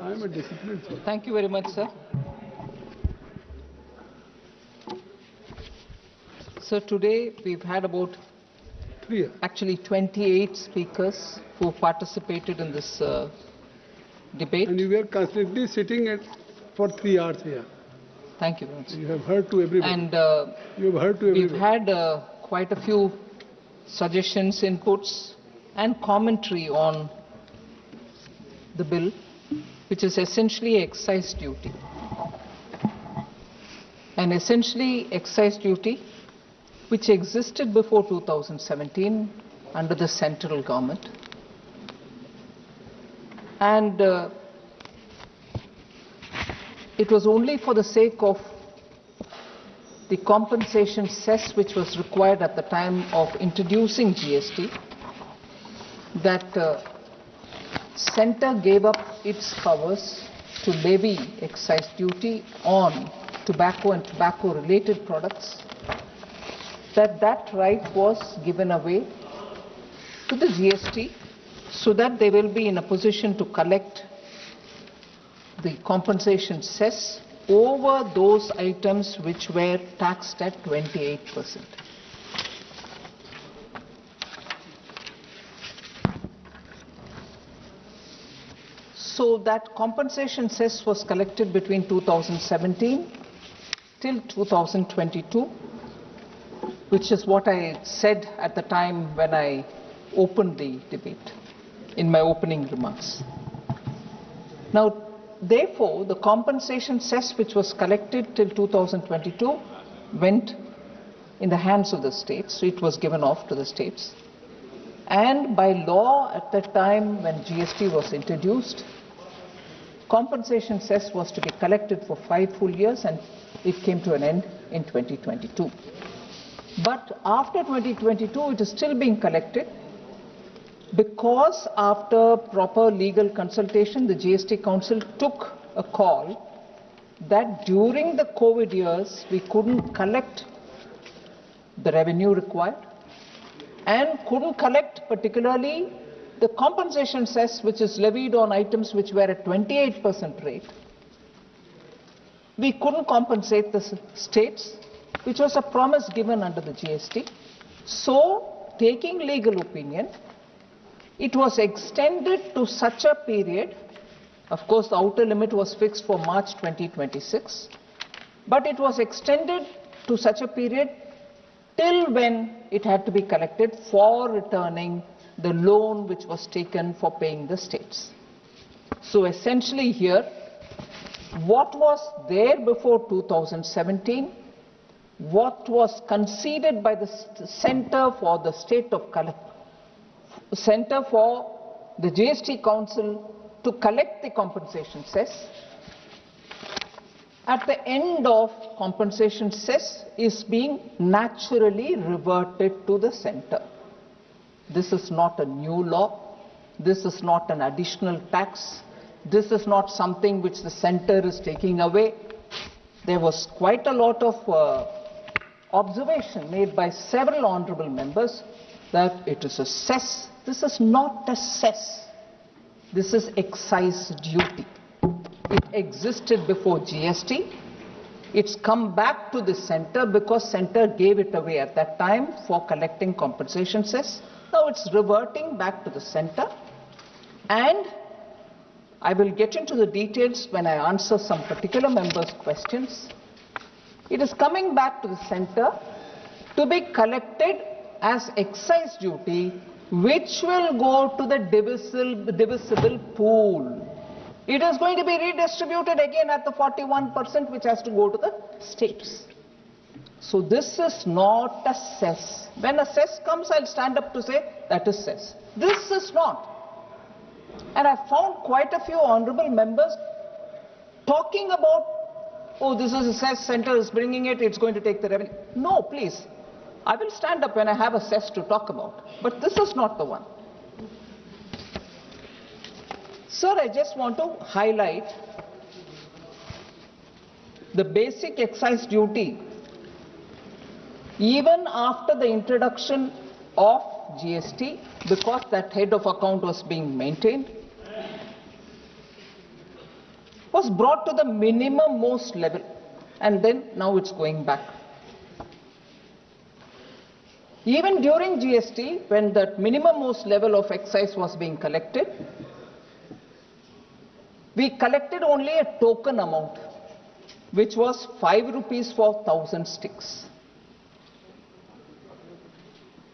I am a disciplined sir. Thank you very much, sir. So today we've had about actually 28 speakers who participated in this debate. And you were constantly sitting for 3 hours here. Thank you very much. You have heard to everybody. And you have heard to everybody. We've had quite a few suggestions, inputs, and commentary on the bill, which is essentially excise duty. And essentially excise duty, which existed before 2017 under the central government. And it was only for the sake of the compensation cess which was required at the time of introducing GST that Centre gave up its powers to levy excise duty on tobacco and tobacco-related products, that right was given away to the GST so that they will be in a position to collect the compensation cess over those items which were taxed at 28%. So that compensation cess was collected between 2017 till 2022, which is what I said at the time when I opened the debate in my opening remarks. Now, therefore, the compensation cess which was collected till 2022 went in the hands of the states, so it was given off to the states. And by law at that time when GST was introduced, compensation cess was to be collected for 5 full years and it came to an end in 2022. But after 2022, it is still being collected because after proper legal consultation, the GST Council took a call that during the COVID years, we couldn't collect the revenue required and couldn't collect particularly the compensation cess which is levied on items which were at 28% rate. We couldn't compensate the states, which was a promise given under the GST. So, taking legal opinion, it was extended to such a period. Of course, the outer limit was fixed for March 2026, but it was extended to such a period till when it had to be collected for returning the loan which was taken for paying the states. So essentially here, what was there before 2017, what was conceded by the Centre for the State of Centre for the GST Council to collect the compensation cess, at the end of compensation cess is being naturally reverted to the Centre. This is not a new law. This is not an additional tax. This is not something which the Centre is taking away. There was quite a lot of observation made by several honourable members that it is a cess. This is not a cess. This is excise duty. It existed before GST. It's come back to the Centre because Centre gave it away at that time for collecting compensation cess. Now it's reverting back to the Centre, and I will get into the details when I answer some particular members' questions. It is coming back to the Centre to be collected as excise duty, which will go to the divisible pool. It is going to be redistributed again at the 41%, which has to go to the states. So this is not a cess. When a cess comes, I'll stand up to say that is cess. This is not. And I found quite a few honourable members talking about, oh, this is a cess, Centre is bringing it, it's going to take the revenue. No, please. I will stand up when I have a cess to talk about. But this is not the one. Sir, I just want to highlight the basic excise duty. Even after the introduction of GST, because that head of account was being maintained, was brought to the minimum most level, and then now it's going back. Even during GST, when that minimum most level of excise was being collected, we collected only a token amount, which was 5 rupees for 1,000 sticks.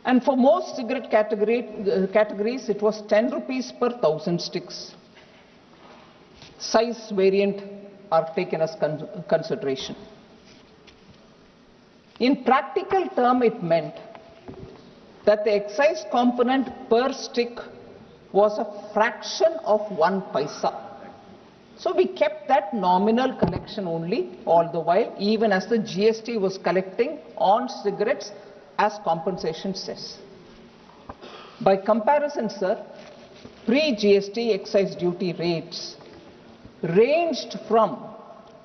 And for most cigarette categories, it was 10 rupees per 1,000 sticks. Size variant are taken as consideration. In practical term, it meant that the excise component per stick was a fraction of 1 paisa. So we kept that nominal collection only all the while, even as the GST was collecting on cigarettes as compensation cess. By comparison, sir, pre-GST excise duty rates ranged from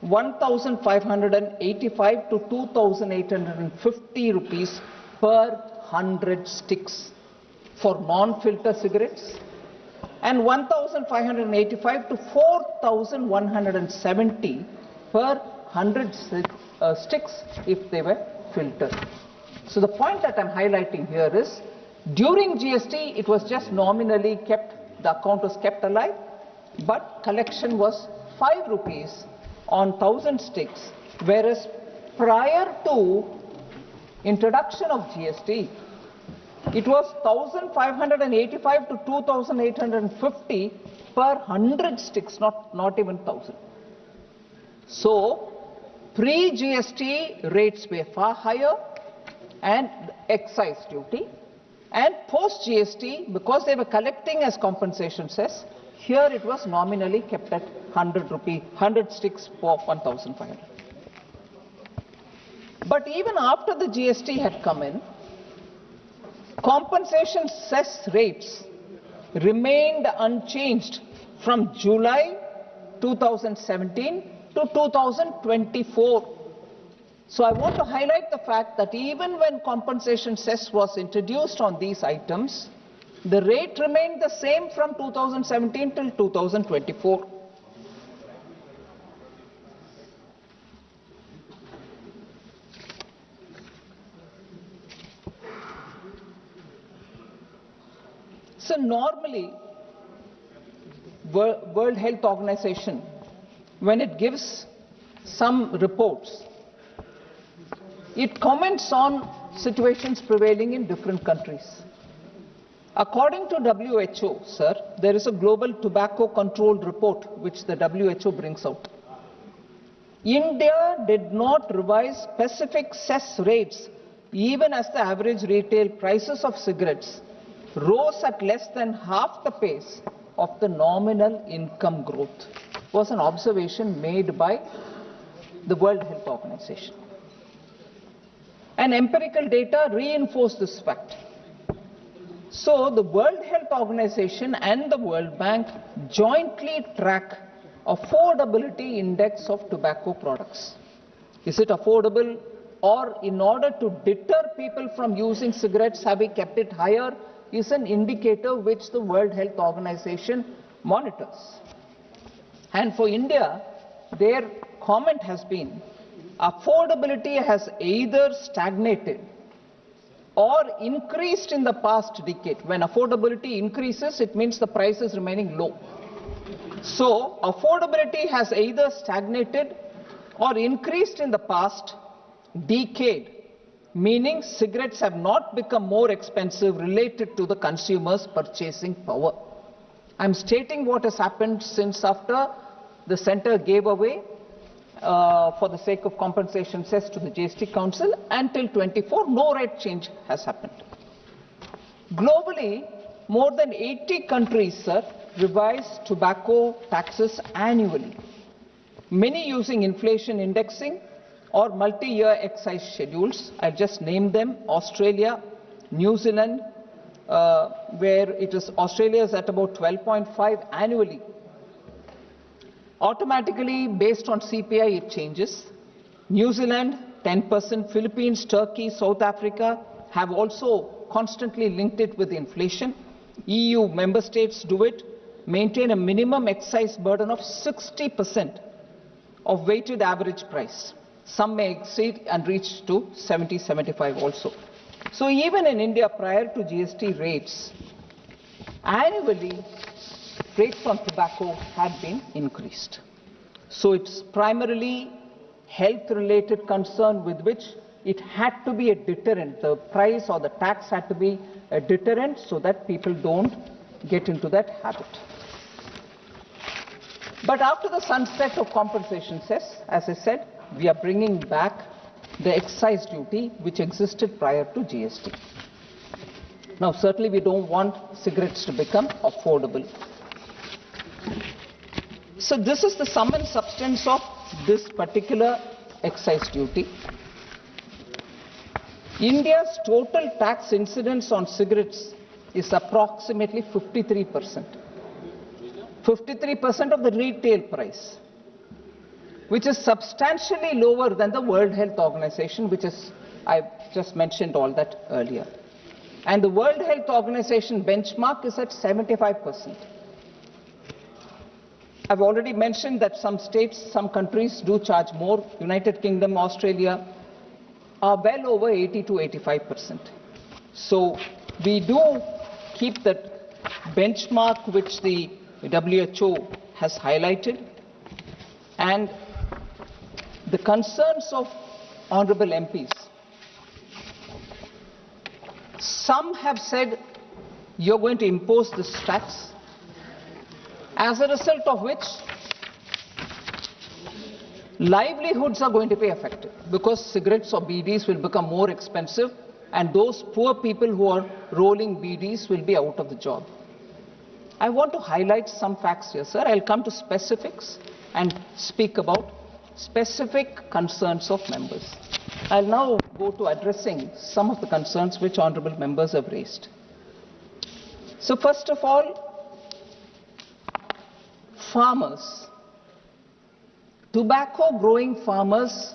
1,585 to 2,850 rupees per 100 sticks for non-filter cigarettes, and 1,585 to 4,170 per 100 sticks if they were filtered. So the point that I'm highlighting here is, during GST, it was just nominally kept, the account was kept alive, but collection was 5 rupees on 1,000 sticks, whereas prior to introduction of GST, it was 1,585 to 2,850 per 100 sticks, not even 1,000. So, pre-GST rates were far higher and excise duty, and post-GST, because they were collecting as compensation cess, here it was nominally kept at 100 sticks for 1,500. But even after the GST had come in, compensation cess rates remained unchanged from July 2017 to 2024. So I want to highlight the fact that even when compensation cess was introduced on these items, the rate remained the same from 2017 till 2024. So normally, World Health Organization, when it gives some reports, it comments on situations prevailing in different countries. According to WHO, sir, there is a global tobacco control report which the WHO brings out. India did not revise specific cess rates even as the average retail prices of cigarettes rose at less than half the pace of the nominal income growth, was an observation made by the World Health Organization. And empirical data reinforce this fact. So the World Health Organization and the World Bank jointly track affordability index of tobacco products. Is it affordable, or in order to deter people from using cigarettes, have we kept it higher, is an indicator which the World Health Organization monitors. And for India, their comment has been, affordability has either stagnated or increased in the past decade. When affordability increases, it means the price is remaining low. So, affordability has either stagnated or increased in the past decade, meaning cigarettes have not become more expensive related to the consumer's purchasing power. I'm stating what has happened since after the centre gave away for the sake of compensation cess to the GST Council. Until 24, no rate change has happened. Globally, more than 80 countries, sir, revise tobacco taxes annually, many using inflation indexing or multi-year excise schedules. I just named them: Australia, New Zealand, where Australia is at about 12.5 annually. Automatically, based on CPI, it changes. New Zealand, 10%, Philippines, Turkey, South Africa have also constantly linked it with inflation. EU member states do it, maintain a minimum excise burden of 60% of weighted average price. Some may exceed and reach to 70, 75 also. So even in India, prior to GST rates, annually, rates on tobacco had been increased. So it's primarily health-related concern with which it had to be a deterrent. The price or the tax had to be a deterrent so that people don't get into that habit. But after the sunset of compensation cess, as I said, we are bringing back the excise duty which existed prior to GST. Now, certainly we don't want cigarettes to become affordable. So this is the sum and substance of this particular excise duty. India's total tax incidence on cigarettes is approximately 53%. 53% of the retail price, which is substantially lower than the World Health Organization, which is, I just mentioned all that earlier. And the World Health Organization benchmark is at 75%. I've already mentioned that some states, some countries do charge more. United Kingdom, Australia are well over 80 to 85%. So we do keep that benchmark which the WHO has highlighted, and the concerns of honorable MPs. Some have said you're going to impose this tax, as a result of which livelihoods are going to be affected, because cigarettes or BDs will become more expensive and those poor people who are rolling BDs will be out of the job. I want to highlight some facts here, sir. I'll come to specifics and speak about specific concerns of members. I'll now go to addressing some of the concerns which honorable members have raised. So first of all, farmers. Tobacco growing farmers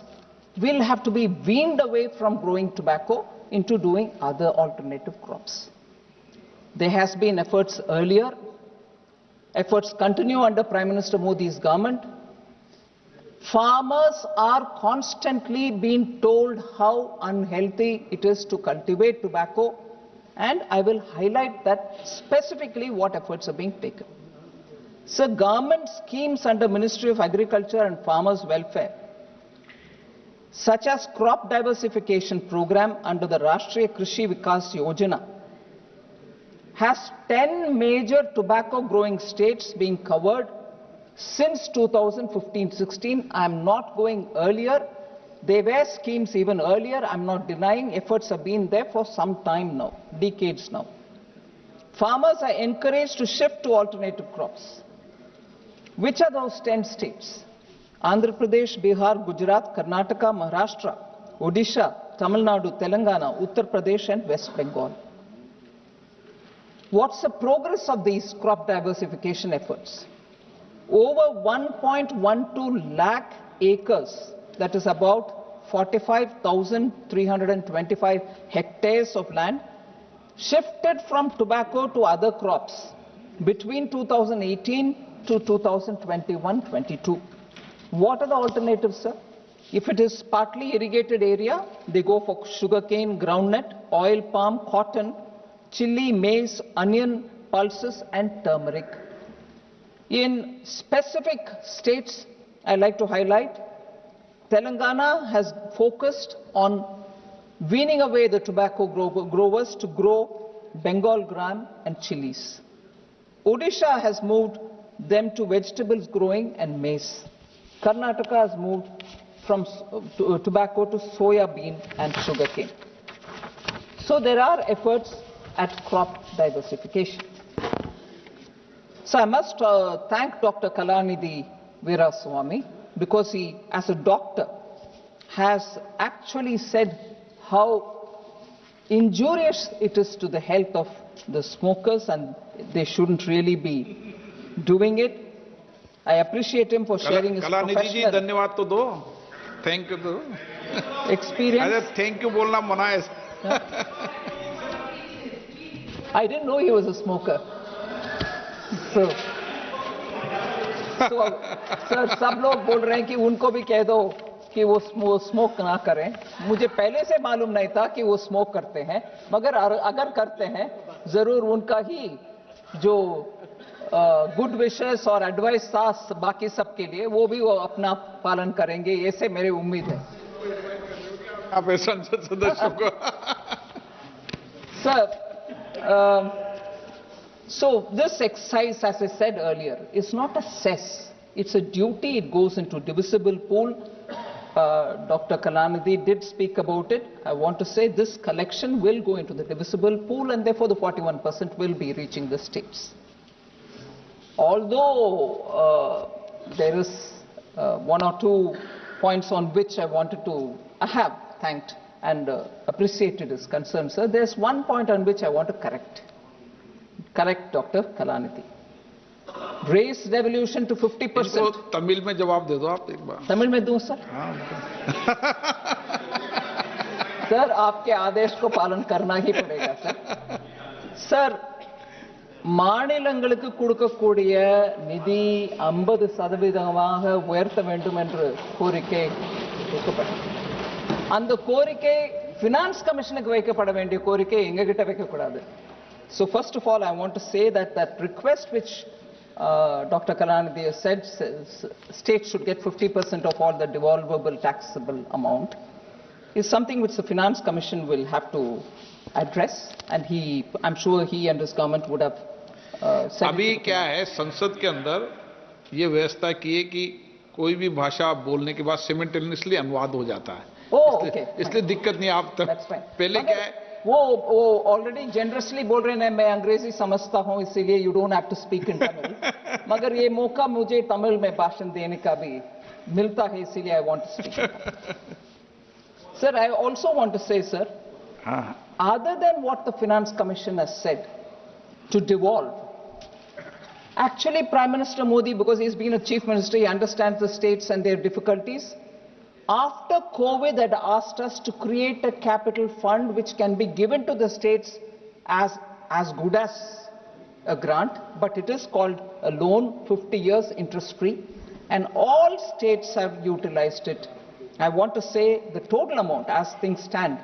will have to be weaned away from growing tobacco into doing other alternative crops. There has been efforts earlier. Efforts continue under Prime Minister Modi's government. Farmers are constantly being told how unhealthy it is to cultivate tobacco, and I will highlight that specifically what efforts are being taken. So government schemes under Ministry of Agriculture and Farmers Welfare, such as crop diversification program under the Rashtriya Krishi Vikas Yojana, has 10 major tobacco growing states being covered since 2015-16. I am not going earlier. There were schemes even earlier. I am not denying efforts have been there for some time now, decades now. Farmers are encouraged to shift to alternative crops. Which are those 10 states? Andhra Pradesh, Bihar, Gujarat, Karnataka, Maharashtra, Odisha, Tamil Nadu, Telangana, Uttar Pradesh and West Bengal. What's the progress of these crop diversification efforts? Over 1.12 lakh acres, that is about 45,325 hectares of land, shifted from tobacco to other crops between 2018 to 2021-22. What are the alternatives, sir? If it is partly irrigated area, they go for sugarcane, groundnut, oil palm, cotton, chili, maize, onion, pulses and turmeric. In specific states, I'd like to highlight, Telangana has focused on weaning away the tobacco growers to grow Bengal gram and chilies. Odisha has moved them to vegetables growing and maize. Karnataka has moved from tobacco to soya bean and sugarcane. So there are efforts at crop diversification. So I must thank Dr. Kalanidhi Veeraswamy, because he, as a doctor, has actually said how injurious it is to the health of the smokers and they shouldn't really be doing it. I appreciate him for sharing his professional धन्यवाद तो दो, thank you तो. experience. अरे thank you बोलना मना है. I didn't know he was a smoker. So, तो sir सब लोग बोल रहे हैं कि उनको भी कह दो कि वो स्मोक ना करें। मुझे पहले से मालूम नहीं था कि वो स्मोक करते हैं, मगर अगर करते हैं जरूर उनका ही जो गुड विशेस और एडवाइस था बाकी सबके लिए, वो अपना पालन करेंगे, ऐसे मेरी उम्मीद है। आप संसद सदस्यों को Sir, so this exercise, as I said earlier, is not a cess. It's a duty. It goes into divisible pool. Dr. Kalanidhi did speak about it. I want to say this collection will go into the divisible pool, and therefore the 41% will be reaching the states. Although there is one or two points on which I have thanked and appreciated his concern, sir. There's one point on which I want to correct Dr. Kalanidhi. Race devolution to 50%. Tamil में जवाब दे दो आप एक बार। तमिल में दूं sir? Sir आपके आदेश को पालन करना ही पड़ेगा सर। सर மாநிலங்களுக்கு கொடுக்கக்கூடிய நிதி 50% உயர்த்த வேண்டும் என்று கோரிக்கை வைக்கப்பட்டது. அந்த கோரிக்கை finance கமிஷனுக்கு வைக்கப்பட வேண்டிய கோரிக்கை எங்க கிட்ட வைக்க கூடாது. So first of all I want to say that request which Dr. Kalanidhi has said states should get 50% of all the devolvable taxable amount is something which the finance commission will have to address, and I'm sure he and his government would have said. अभी क्या है, संसद के अंदर ये व्यवस्था की है कि कोई भी भाषा बोलने के बाद सिमिल्टेनियसली अनुवाद हो जाता है। ओके, इसलिए दिक्कत नहीं। आप पहले क्या है, वो ऑलरेडी जेनरसली बोल रहे हैं मैं अंग्रेजी समझता हूं इसीलिए you don't have to speak in Tamil, मगर ये मौका मुझे तमिल में भाषण देने का भी मिलता है, इसीलिए I want to speak. Sir I also want to say sir, other than what the finance commission has said to devolve, actually Prime Minister Modi, because he's been a chief minister, he understands the states and their difficulties. After COVID had asked us to create a capital fund which can be given to the states as good as a grant, but it is called a loan, 50 years interest free, and all states have utilized it. I want to say the total amount as things stand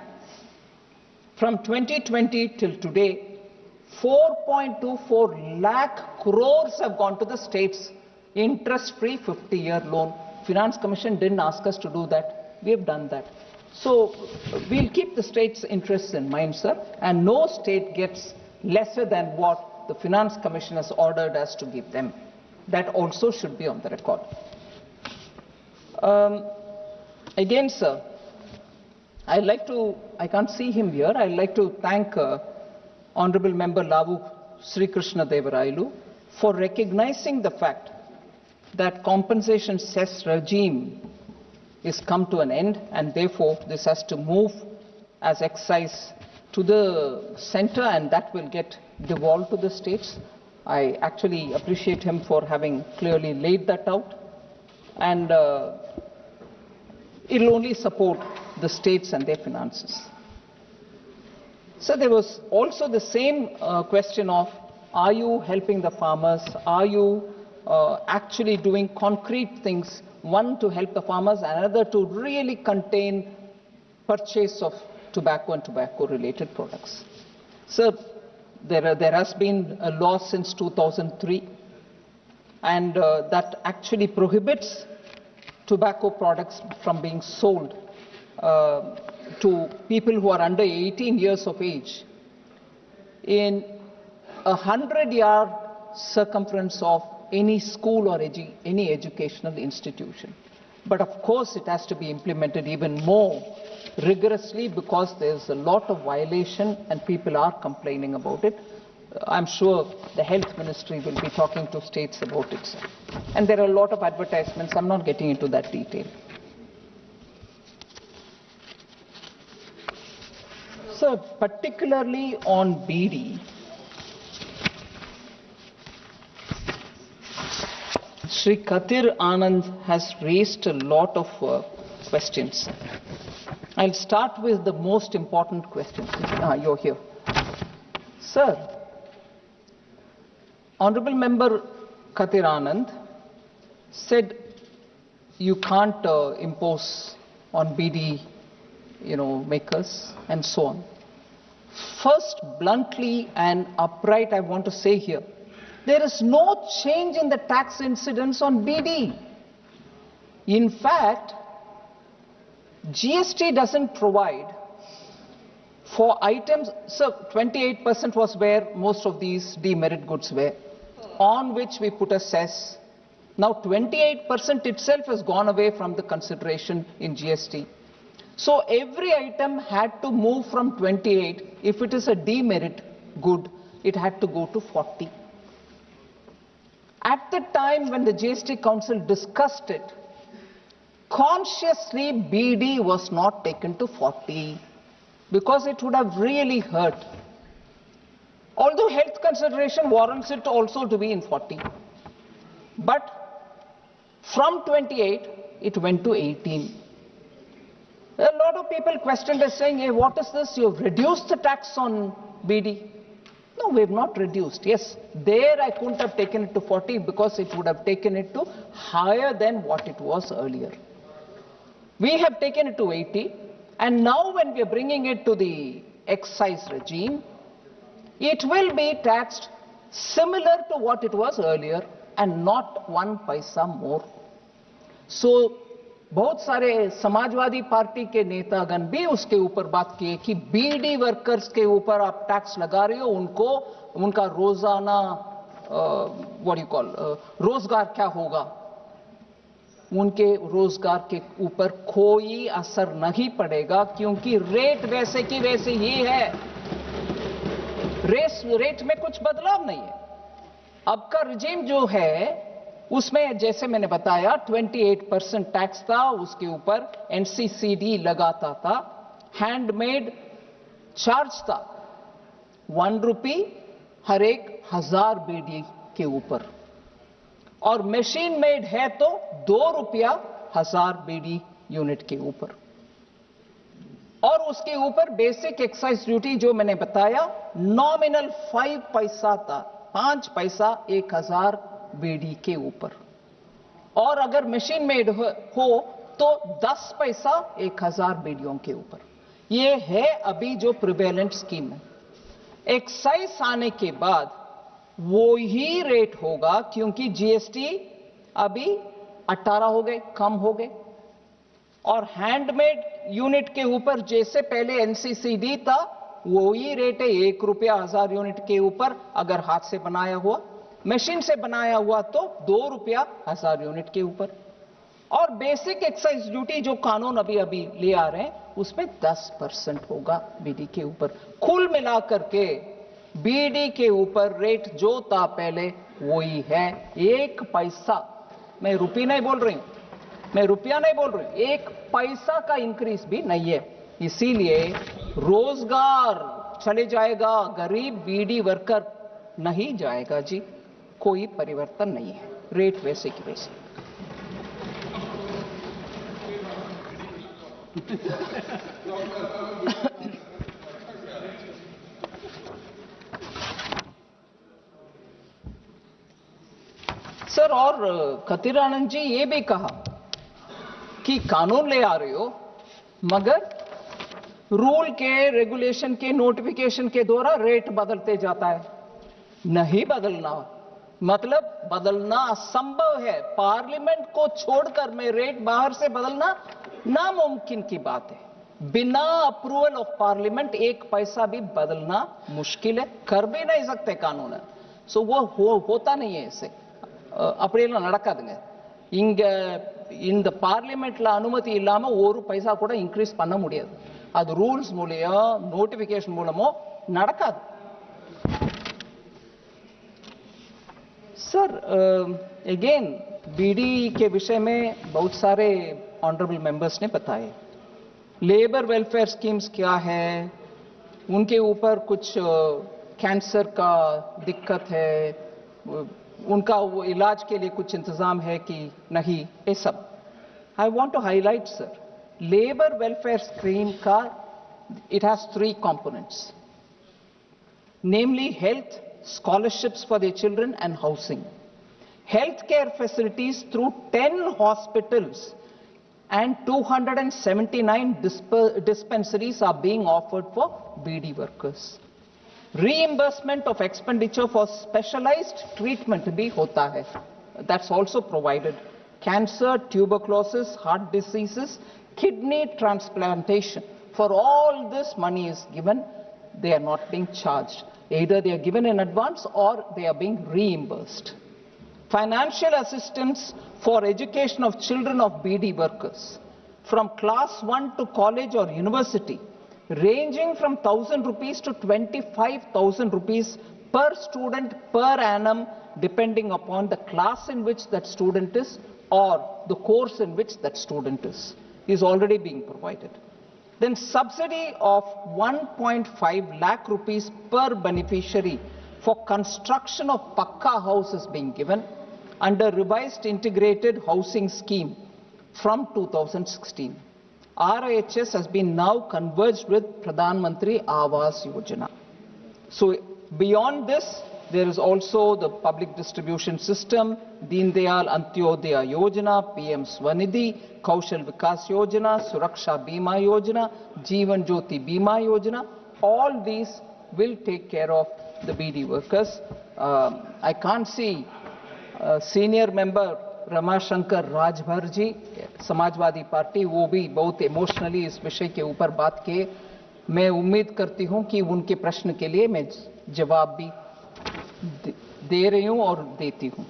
from 2020 till today, 4.24 lakh crores have gone to the states, interest free 50-year loan. Finance Commission didn't ask us to do that. We have done that. So we'll keep the state's interests in mind, sir, and no state gets lesser than what the Finance Commission has ordered us to give them. That also should be on the record. Again, sir, I can't see him here. I'd like to thank Honorable Member Lavu Sri Krishna Devarailu for recognizing the fact that compensation cess regime is come to an end, and therefore this has to move as excise to the center, and that will get devolved to the states. I actually appreciate him for having clearly laid that out, and it will only support the states and their finances. So there was also the same question of, are you helping the farmers? Are you actually doing concrete things, one to help the farmers, another to really contain purchase of tobacco and tobacco-related products? So there has been a law since 2003, and that actually prohibits tobacco products from being sold to people who are under 18 years of age in 100-yard circumference of any school or any educational institution. But of course it has to be implemented even more rigorously, because there's a lot of violation and people are complaining about it. I'm sure the health ministry will be talking to states about it, sir. And there are a lot of advertisements. I'm not getting into that detail. So particularly on BD, Sri Katir Anand has raised a lot of questions. I'll start with the most important question. You're here. Sir, Honorable Member Katir Anand said you can't impose on BD, makers and so on. First, bluntly and upright, I want to say here, there is no change in the tax incidence on BD. In fact, GST doesn't provide for items, so 28% was where most of these demerit goods were, on which we put a cess. Now 28% itself has gone away from the consideration in GST. So every item had to move from 28. If it is a demerit good, it had to go to 40. At the time when the GST Council discussed it, consciously BD was not taken to 40 because it would have really hurt. Although health consideration warrants it also to be in 40. But from 28, it went to 18. A lot of people questioned us saying, hey, what is this? You've reduced the tax on BD. No, we have not reduced. Yes, there I couldn't have taken it to 40 because it would have taken it to higher than what it was earlier. We have taken it to 80, and now when we are bringing it to the excise regime, it will be taxed similar to what it was earlier and not 1 paisa more. So, बहुत सारे Samajwadi party के नेतागण भी उसके ऊपर बात किए कि बीडी वर्कर्स के ऊपर आप टैक्स लगा रहे हो, उनको उनका रोजाना रोजगार क्या होगा, उनके रोजगार के ऊपर कोई असर नहीं पड़ेगा क्योंकि रेट वैसे की वैसे ही है, रेट में कुछ बदलाव नहीं है। अब का रिजीम जो है उसमें जैसे मैंने बताया 28% टैक्स था, उसके ऊपर एनसीसीडी लगाता था, हैंडमेड चार्ज था 1 रुपी हर एक 1000 बीडी के ऊपर, और मशीन मेड है तो 2 रुपया 1000 बीडी यूनिट के ऊपर, और उसके ऊपर बेसिक एक्साइज ड्यूटी जो मैंने बताया नॉमिनल 5 पैसा था, 5 पैसा 1000 बीडी के ऊपर, और अगर मशीन मेड हो तो 10 पैसा 1000 बीडियों के ऊपर। ये है अभी जो प्रिवेलेंट स्कीम है। एक्साइज आने के बाद वो ही रेट होगा क्योंकि जीएसटी अभी 18 हो गए, कम हो गए, और हैंडमेड यूनिट के ऊपर जैसे पहले एनसीसीडी था वो ही रेट है 1 रुपया 1000 यूनिट के ऊपर, अगर हाथ से बनाया हुआ, मशीन से बनाया हुआ तो 2 रुपया 1000 यूनिट के ऊपर, और बेसिक एक्साइज ड्यूटी जो कानून अभी ले आ रहे हैं उसमें 10% होगा बीडी के ऊपर। कुल मिलाकर के बीडी के ऊपर रेट जो था पहले वही है, 1 पैसा, मैं रुपया नहीं बोल रही हूं, 1 पैसा का इंक्रीज भी नहीं है। इसीलिए रोजगार चले जाएगा, गरीब बीडी वर्कर नहीं जाएगा जी, कोई परिवर्तन नहीं है, रेट वैसे की वैसे। सर, और खतीरानंद जी ये भी कहा कि कानून ले आ रहे हो मगर रूल के, रेगुलेशन के, नोटिफिकेशन के द्वारा रेट बदलते जाता है। नहीं बदलना, मतलब बदलना असंभव है, पार्लियामेंट को छोड़कर मैं रेट बाहर से बदलना नामुमकिन की बात है। बिना अप्रूवल ऑफ पार्लियामेंट 1 पैसा भी बदलना मुश्किल है, कर भी नहीं सकते कानून है। सो वो होता नहीं है ऐसे, அப்படியெல்லாம் நடக்காதுங்க। இங்க இந்த பார்லிமெண்ட்ல அனுமதி இல்லாம 1 பைசா கூட இன்க்ரீஸ் பண்ண முடியாது, அது ரூல்ஸ் மூலம், நோட்டிபிகேஷன் மூலமோ நடக்காது। सर, अगेन बीडी के विषय में बहुत सारे ऑनरेबल मेंबर्स ने बताए, लेबर वेलफेयर स्कीम्स क्या है, उनके ऊपर कुछ कैंसर का दिक्कत है, उनका वो इलाज के लिए कुछ इंतजाम है कि नहीं, ये सब। I want to highlight sir, labour welfare scheme का it has 3 components, namely health, scholarships for their children and housing. Healthcare facilities through 10 hospitals and 279 dispensaries are being offered for BD workers. Reimbursement of expenditure for specialized treatment bhi hota hai. That's also provided. Cancer, tuberculosis, heart diseases, kidney transplantation. For all this money is given, they are not being charged. Either they are given in advance or they are being reimbursed. Financial assistance for education of children of BD workers from class 1 to college or university, ranging from 1,000 rupees to 25,000 rupees per student per annum, depending upon the class in which that student is or the course in which that student is already being provided. Then subsidy of 1.5 lakh rupees per beneficiary for construction of Pakka house is being given under revised integrated housing scheme from 2016. RIHS has been now converged with Pradhan Mantri Awaaz Yojana. So beyond this, there is also the public distribution system, Deen Dayal Antyodaya Yojana, PM Swanidhi, Kaushal Vikas Yojana, Suraksha Bima Yojana, Jeevan Jyoti Bima Yojana. All these will take care of the BD workers. I can't see senior member Ramashankar Rajbhar ji Samajwadi Party, वो भी बहुत emotionally इस विषय के ऊपर बात किए. मैं उम्मीद करती हूं कि उनके प्रश्न के लिए मैं जवाब भी दे रही हूं और देती हूं.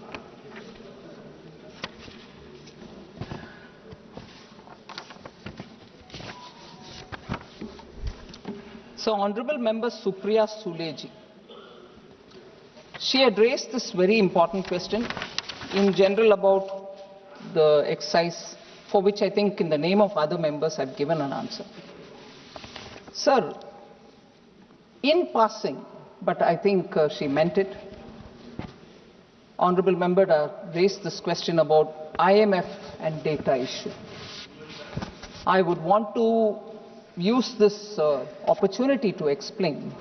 So Honorable Member Supriya Sule ji, she had raised this very important question in general about the excise, for which I think in the name of other members I've given an answer. Sir, in passing, but I think she meant it, Honorable Member raised this question about IMF and data issue. I would want to use this opportunity to explain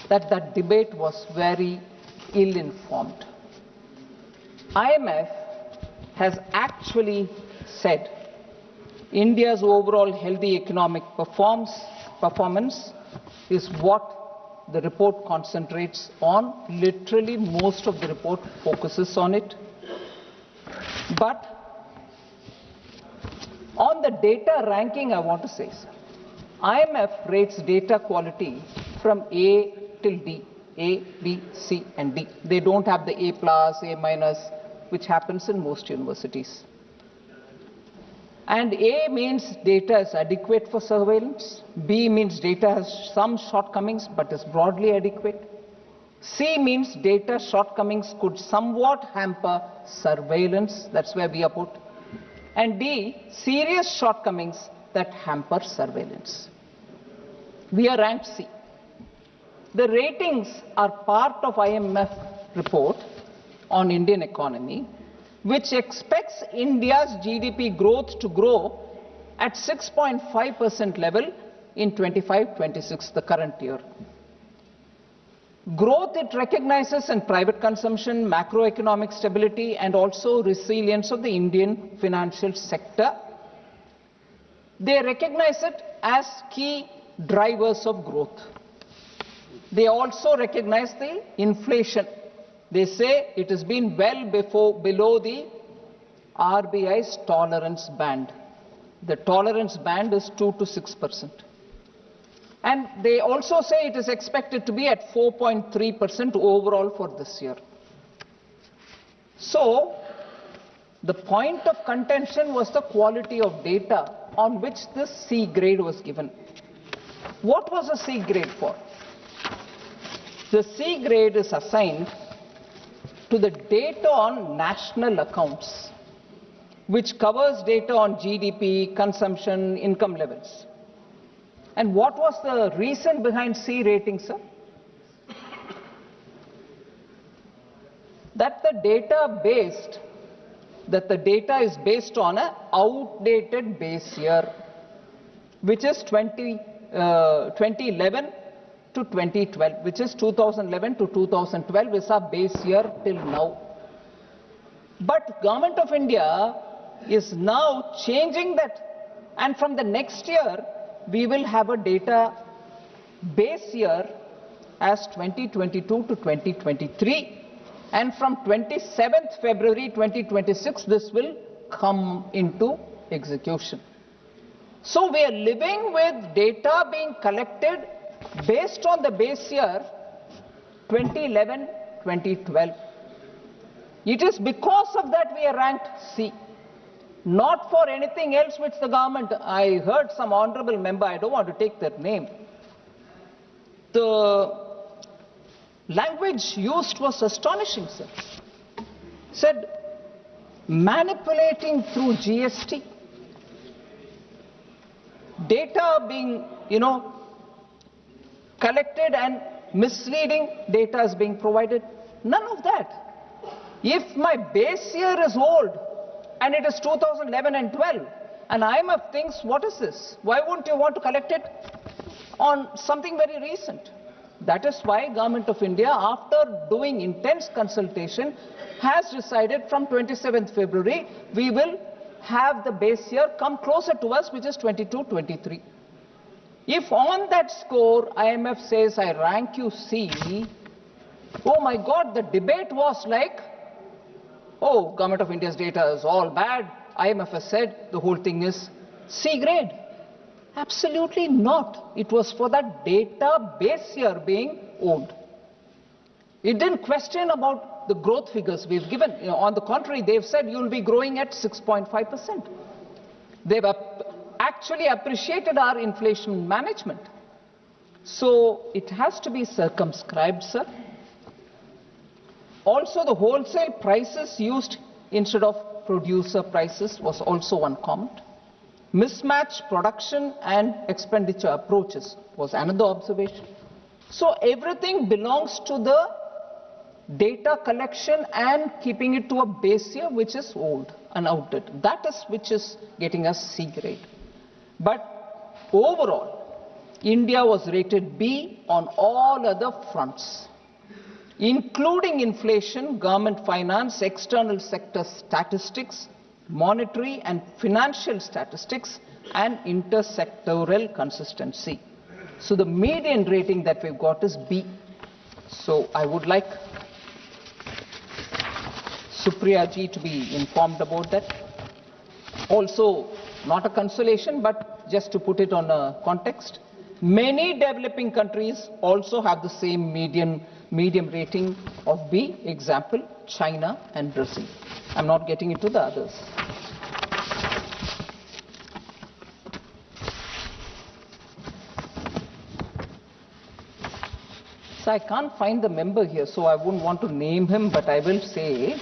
that that debate was very ill-informed. IMF has actually said India's overall healthy economic performance is what the report concentrates on. Literally, most of the report focuses on it. But on the data ranking, I want to say, sir, IMF rates data quality from A till D. A, B, C and D. They don't have the A plus, A minus, which happens in most universities. And A means data is adequate for surveillance. B means data has some shortcomings but is broadly adequate. C means data shortcomings could somewhat hamper surveillance. That's where we are put. And D, serious shortcomings that hamper surveillance. We are ranked C. The ratings are part of IMF report on Indian economy, which expects India's GDP growth to grow at 6.5% level in 25-26, the current year. Growth it recognizes in private consumption, macroeconomic stability and also resilience of the Indian financial sector. They recognize it as key drivers of growth. They also recognize the inflation. They say it has been well below the RBI's tolerance band. The tolerance band is 2 to 6%. And they also say it is expected to be at 4.3% overall for this year. So, the point of contention was the quality of data on which this C grade was given. What was the C grade for? The C grade is assigned to the data on national accounts, which covers data on GDP, consumption, income levels. And what was the reason behind C rating, sir? That the data is based on an outdated base year, which is 2011 to 2012, which is 2011 to 2012 is our base year till now. But Government of India is now changing that, and from the next year, we will have a data base year as 2022 to 2023, and from 27th February 2026, this will come into execution. So we are living with data being collected based on the base year 2011-2012. It is because of that we are ranked C, not for anything else which the government. I heard some honorable member, I don't want to take their name. The language used was astonishing, sir. Said, manipulating through GST, data being, collected and misleading data is being provided. None of that. If my base year is old and it is 2011 and 12, and IMF thinks, what is this? Why wouldn't you want to collect it on something very recent? That is why Government of India, after doing intense consultation, has decided from 27th February, we will have the base year come closer to us, which is 22-23. If on that score, IMF says, I rank you C, oh my God, the debate was like, oh, Government of India's data is all bad. IMF has said the whole thing is C grade. Absolutely not. It was for that data base year being owned. It didn't question about the growth figures we've given. On the contrary, they've said you'll be growing at 6.5%. They've actually appreciated our inflation management. So it has to be circumscribed, sir. Also, the wholesale prices used instead of producer prices was also one comment. Mismatched production and expenditure approaches was another observation. So everything belongs to the data collection and keeping it to a base year which is old and outdated. That is which is getting us C grade. But overall, India was rated B on all other fronts, including inflation, government finance, external sector statistics, monetary and financial statistics, and intersectoral consistency. So the median rating that we've got is B. So I would like Supriya ji to be informed about that. Also, not a consolation, but just to put it on a context, many developing countries also have the same medium rating of B, example, China and Brazil. I'm not getting into the others. So I can't find the member here, so I wouldn't want to name him, but I will say,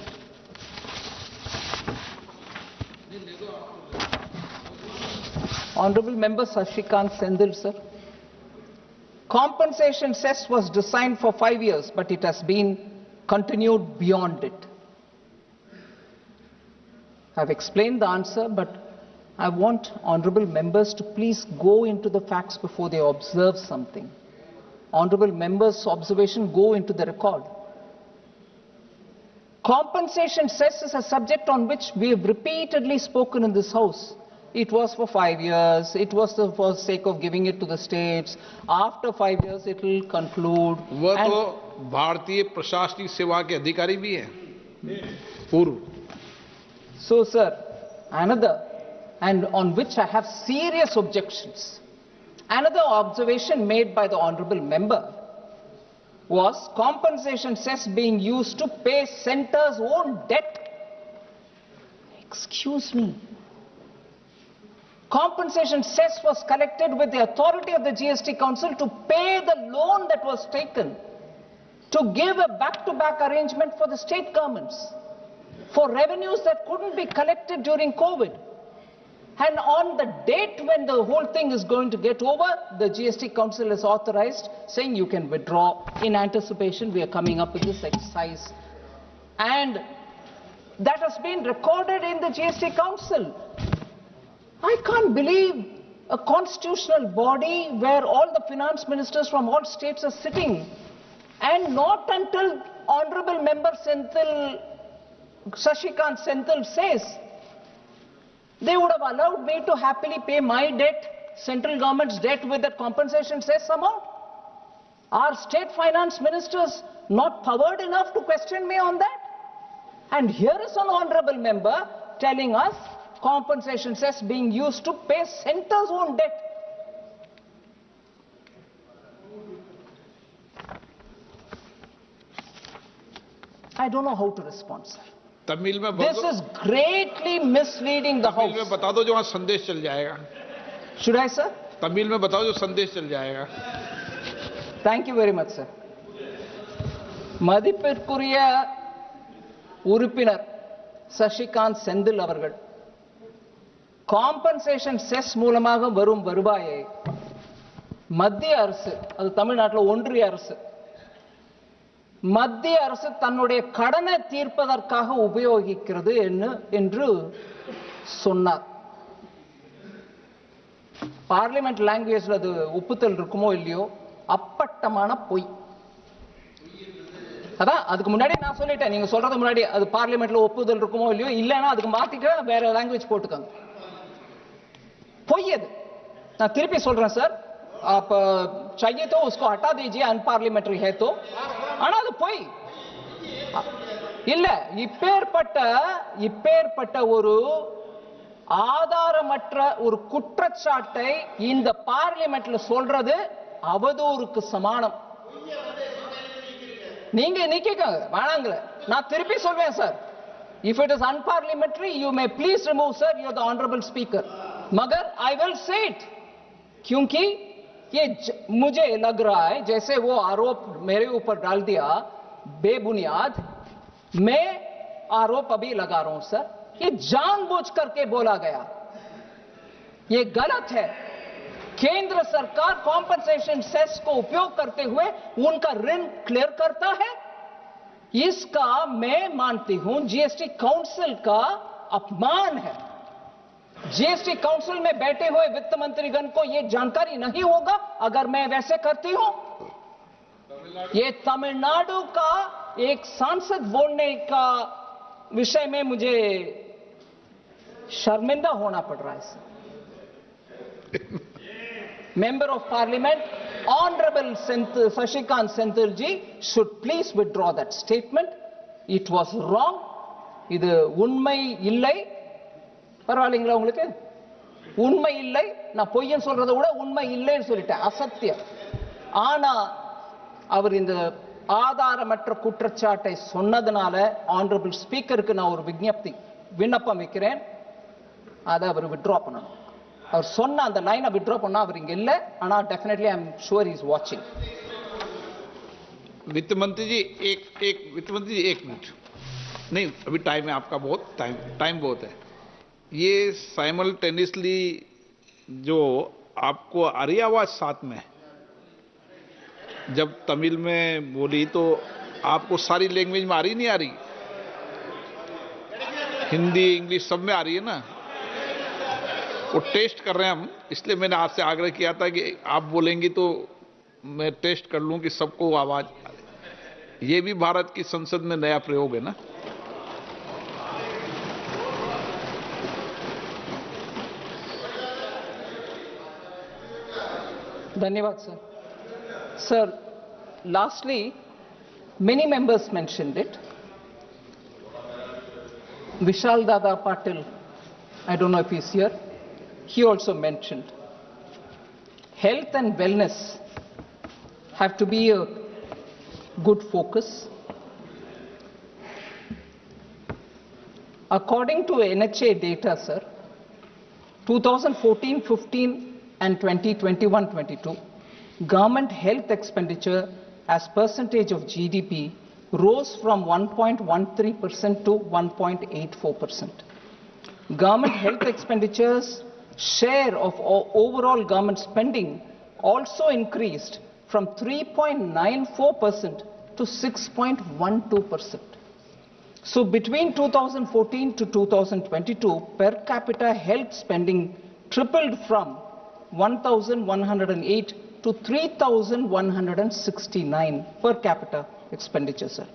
Honorable Member Sashikant Sendil, sir. Compensation cess was designed for 5 years, but it has been continued beyond it. I've explained the answer, but I want honorable members to please go into the facts before they observe something. Honorable members' observation go into the record. Compensation cess is a subject on which we have repeatedly spoken in this House. It was for 5 years, it was for the sake of giving it to the states. After 5 years, it will conclude. वो तो भारतीय प्रशासनिक सेवा के अधिकारी भी हैं, पूर्व. So, sir, another, and on which I have serious objections. Another observation made by the honorable member was compensation cess being used to pay centre's own debt. Excuse me. Compensation cess was collected with the authority of the GST Council to pay the loan that was taken, to give a back-to-back arrangement for the state governments, for revenues that couldn't be collected during COVID. And on the date when the whole thing is going to get over, the GST Council is authorized, saying you can withdraw. In anticipation, we are coming up with this exercise. And that has been recorded in the GST Council. I can't believe a constitutional body where all the finance ministers from all states are sitting, and not until Honorable Member Senthil Sashikant Senthil says, they would have allowed me to happily pay my debt, central government's debt, with that compensation cess amount. Are state finance ministers not powered enough to question me on that? And here is an honorable member telling us compensation cess being used to pay centre's own debt. I don't know how to respond, sir. Tamil में This is greatly misleading the House. Tamil में बता दो जो वहाँ संदेश चल जाएगा. Should I, sir? Tamil में बताओ जो संदेश चल जाएगा. Thank you very much, sir. மதிப்பிற்குரிய உறுப்பினர் சசிகாந்த் செந்தில் அவர்கள் காம்பன்சேஷன் செஸ் மூலமாக வரும் வருவாயை மத்திய அரசு, அது தமிழ்நாட்டில் ஒன்றிய அரசு, மத்திய அரசு தன்னுடைய கடனை தீர்ப்பதற்காக உபயோகிக்கிறது என்று சொன்னார். பார்லிமெண்ட் லாங்குவேஜ்ல அது ஒப்புதல் இருக்குமோ இல்லையோ, அப்பட்டமான பொய். அதான் அதுக்கு முன்னாடி நான் சொல்லிட்டேன், நீங்க சொல்றது முன்னாடி அது பார்லிமெண்ட்ல ஒப்புதல் இருக்குமோ இல்லையோ, இல்லைன்னா அதுக்கு மாத்திக்க வேற லாங்குவேஜ் போட்டுக்காங்க. பொய் அது. நான் திருப்பி சொல்றேன் சார், आप चाहिए तो उसको हटा दीजिए, अनपार्लियामेंट्री है तो. ஆனா அது பொய் இல்ல. இப்பேற்பட்ட ஒரு ஆதாரமற்ற ஒரு குற்றச்சாட்டை இந்த பார்லிமெண்ட்ல சொல்றது அவதூறுக்கு சமானம். நீங்க நிக்கங்க வேணாங்கள, நான் திருப்பி சொல்வேன் sir. If it is unparliamentary, you may please remove, sir. You are the honorable speaker. मगर I will say it, क्योंकि ये मुझे लग रहा है जैसे वो आरोप मेरे ऊपर डाल दिया बेबुनियाद. मैं आरोप अभी लगा रहा हूं सर, ये जानबूझ करके बोला गया, ये गलत है. केंद्र सरकार कॉम्पनसेशन सेस को उपयोग करते हुए उनका ऋण क्लियर करता है. इसका मैं मानती हूं जीएसटी काउंसिल का अपमान है. जीएसटी काउंसिल में बैठे हुए वित्त मंत्रीगण को यह जानकारी नहीं होगा अगर मैं वैसे करती हूं. ये तमिलनाडु का एक सांसद बोलने का विषय में मुझे शर्मिंदा होना पड़ रहा है. Member of Parliament, Honorable Sashikant Senthil ji should please withdraw that statement. It was wrong. இது உண்மை இல்லை. பரவாயில்லைங்களா உங்களுக்கு? உண்மை இல்லை. நான் பொய்யன் சொல்றதை விட உண்மை இல்லைன்னு சொல்லிட்டேன், அசத்தியம். ஆனா அவர் இந்த ஆதாரமற்ற குற்றச்சாட்டை சொன்னதுனால ஆனரபிள் ஸ்பீக்கருக்கு நான் ஒரு விண்ணப்பம் வைக்கிறேன், அதை அவர் வித்ட்ரா பண்ணணும். அவர் சொன்ன அந்த லைனை வித்ட்ரா பண்ணா அவர் இங்க இல்ல, ஆனா definitely I am sure he is watching. वित्त मंत्री जी एक मिनट. नहीं, अभी टाइम है आपका, बहुत टाइम बहुत है. ये साइमल्टेनियसली जो आपको आ रही आवाज साथ में, जब तमिल में बोली तो आपको सारी लैंग्वेज में आ रही नहीं आ रही? हिंदी इंग्लिश सब में आ रही है ना? वो टेस्ट कर रहे हैं हम, इसलिए मैंने आपसे आग्रह किया था कि आप बोलेंगी तो मैं टेस्ट कर लूं कि सबको आवाज. ये भी भारत की संसद में नया प्रयोग है ना? धन्यवाद sir. Sir, lastly, many members mentioned it. Vishal Dada Patil, I don't know if he's here, he also mentioned health and wellness have to be a good focus. According to NHA data, sir, 2014-15 and 2021-22, government health expenditure as percentage of GDP rose from 1.13% to 1.84%. Government health expenditures share of overall government spending also increased from 3.94% to 6.12%. So between 2014 to 2022, per capita health spending tripled from 1,108 to 3,169 per capita expenditure, sir.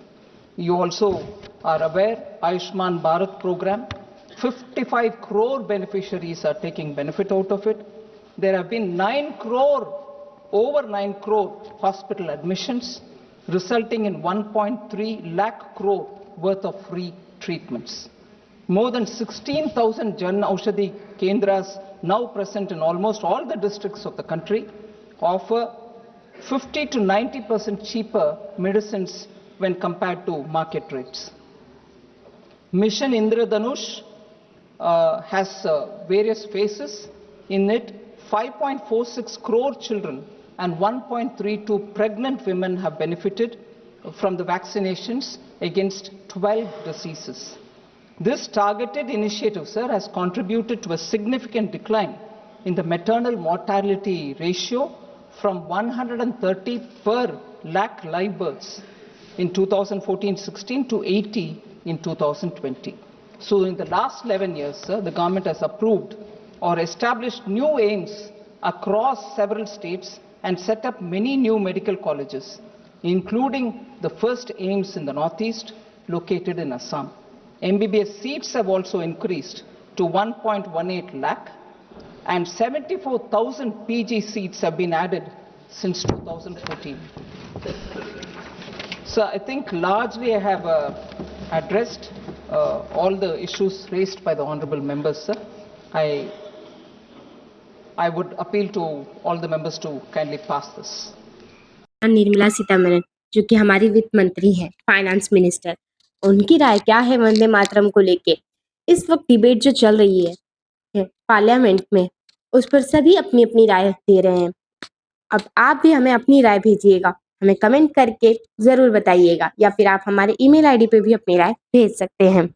You also are aware, Ayushman Bharat program, 55 crore beneficiaries are taking benefit out of it. There have been over 9 crore hospital admissions, resulting in 1.3 lakh crore worth of free treatments. More than 16,000 Jan Aushadhi Kendras, now present in almost all the districts of the country, offer 50 to 90% cheaper medicines when compared to market rates. Mission Indradhanush has various phases. In it, 5.46 crore children and 1.32 pregnant women have benefited from the vaccinations against 12 diseases. This targeted initiative, sir, has contributed to a significant decline in the maternal mortality ratio from 130 per lakh live births in 2014-16 to 80 in 2020. So in the last 11 years, sir, the government has approved or established new aims across several states and set up many new medical colleges, including the first aims in the Northeast, located in Assam. MBBS seats have also increased to 1.18 lakh, and 74,000 PG seats have been added since 2014. So I think largely I have addressed all the issues raised by the honorable members, sir. I would appeal to all the members to kindly pass this. Nirmala Sitharaman, जो कि हमारी वित्त मंत्री है, finance minister, उनकी राय क्या है वंदे मातरम को लेके? इस वक्त डिबेट जो चल रही है पार्लियामेंट में, उस पर सभी अपनी अपनी राय दे रहे हैं। अब आप भी हमें अपनी राय भेजिएगा, हमें कमेंट करके जरूर बताइएगा, या फिर आप हमारे ईमेल आईडी पे भी अपनी राय भेज सकते हैं।